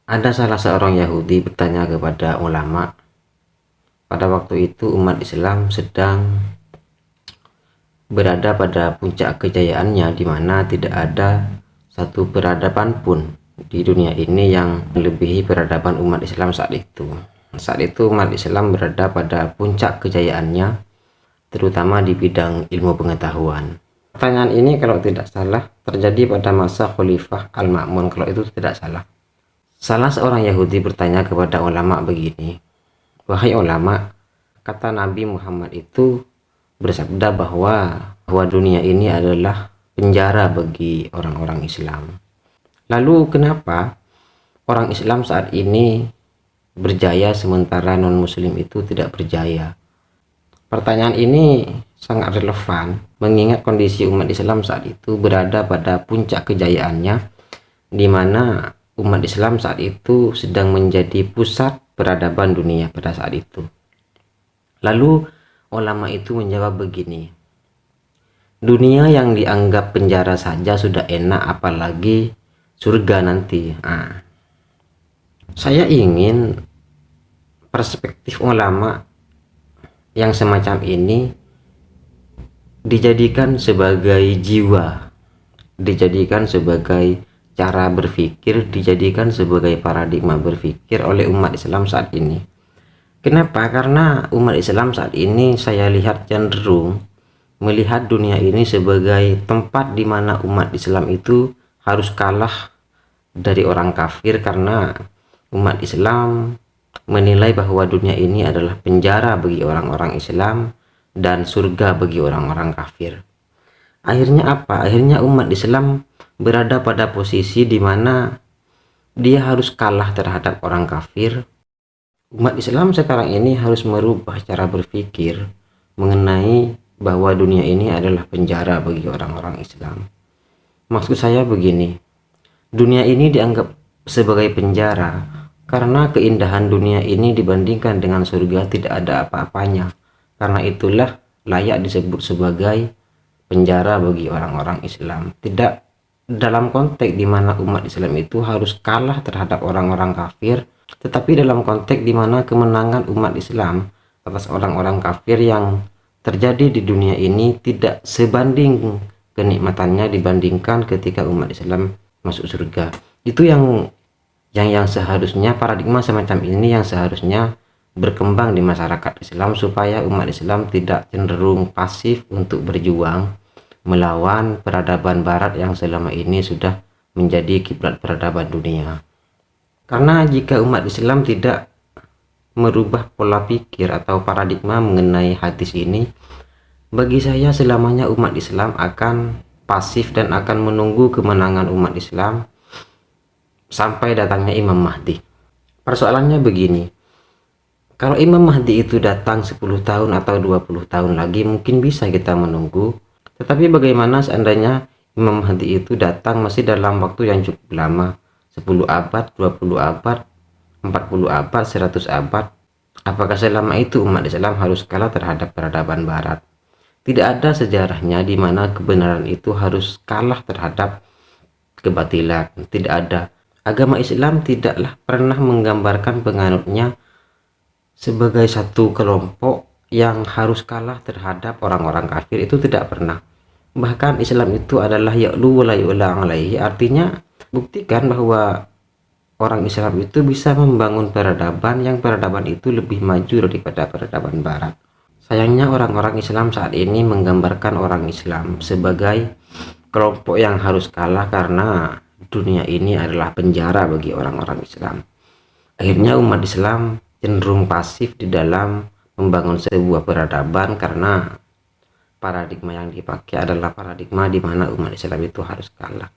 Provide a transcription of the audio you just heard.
Ada salah seorang Yahudi bertanya kepada ulama. Pada waktu itu umat Islam sedang berada pada puncak kejayaannya, di mana tidak ada satu peradaban pun di dunia ini yang melebihi peradaban umat Islam saat itu. Saat itu umat Islam berada pada puncak kejayaannya, terutama di bidang ilmu pengetahuan. Pertanyaan ini kalau tidak salah terjadi pada masa Khalifah Al-Ma'mun, kalau itu tidak salah. Salah seorang Yahudi bertanya kepada ulama begini, "Wahai ulama, kata Nabi Muhammad itu bersabda bahwa dunia ini adalah penjara bagi orang-orang Islam. Lalu kenapa orang Islam saat ini berjaya sementara non-muslim itu tidak berjaya?" Pertanyaan ini sangat relevan mengingat kondisi umat Islam saat itu berada pada puncak kejayaannya, di mana umat Islam saat itu sedang menjadi pusat peradaban dunia pada saat itu. Lalu ulama itu menjawab begini, dunia yang dianggap penjara saja sudah enak, apalagi surga nanti. Saya ingin perspektif ulama yang semacam ini dijadikan sebagai jiwa, dijadikan sebagai cara berpikir, dijadikan sebagai paradigma berpikir oleh umat Islam saat ini. Kenapa? Karena umat Islam saat ini saya lihat cenderung melihat dunia ini sebagai tempat di mana umat Islam itu harus kalah dari orang kafir, karena umat Islam menilai bahwa dunia ini adalah penjara bagi orang-orang Islam dan surga bagi orang-orang kafir. Akhirnya apa? Akhirnya umat Islam berada pada posisi di mana dia harus kalah terhadap orang kafir. Umat Islam sekarang ini harus merubah cara berpikir mengenai bahwa dunia ini adalah penjara bagi orang-orang Islam. Maksud saya begini, dunia ini dianggap sebagai penjara karena keindahan dunia ini dibandingkan dengan surga tidak ada apa-apanya. Karena itulah layak disebut sebagai penjara bagi orang-orang Islam. Tidak dalam konteks di mana umat Islam itu harus kalah terhadap orang-orang kafir, tetapi dalam konteks di mana kemenangan umat Islam atas orang-orang kafir yang terjadi di dunia ini tidak sebanding kenikmatannya dibandingkan ketika umat Islam masuk surga. Itu yang seharusnya paradigma semacam ini yang seharusnya berkembang di masyarakat Islam, supaya umat Islam tidak cenderung pasif untuk berjuang melawan peradaban barat yang selama ini sudah menjadi kiblat peradaban dunia. Karena jika umat Islam tidak merubah pola pikir atau paradigma mengenai hadis ini, bagi saya selamanya umat Islam akan pasif dan akan menunggu kemenangan umat Islam sampai datangnya Imam Mahdi. Persoalannya begini, kalau Imam Mahdi itu datang 10 tahun atau 20 tahun lagi mungkin bisa kita menunggu. Tetapi bagaimana seandainya Imam Mahdi itu datang masih dalam waktu yang cukup lama, 10 abad, 20 abad, 40 abad, 100 abad? Apakah selama itu umat Islam harus kalah terhadap peradaban barat? Tidak ada sejarahnya di mana kebenaran itu harus kalah terhadap kebatilan. Tidak ada. Agama Islam tidaklah pernah menggambarkan penganutnya sebagai satu kelompok yang harus kalah terhadap orang-orang kafir. Itu tidak pernah. Bahkan Islam itu adalah ya'lu wa la yu'la alaihi, artinya buktikan bahwa orang Islam itu bisa membangun peradaban yang peradaban itu lebih maju daripada peradaban barat. Sayangnya orang-orang Islam saat ini menggambarkan orang Islam sebagai kelompok yang harus kalah karena dunia ini adalah penjara bagi orang-orang Islam. Akhirnya umat Islam cenderung pasif di dalam membangun sebuah peradaban karena paradigma yang dipakai adalah paradigma di mana umat Islam itu harus kalah.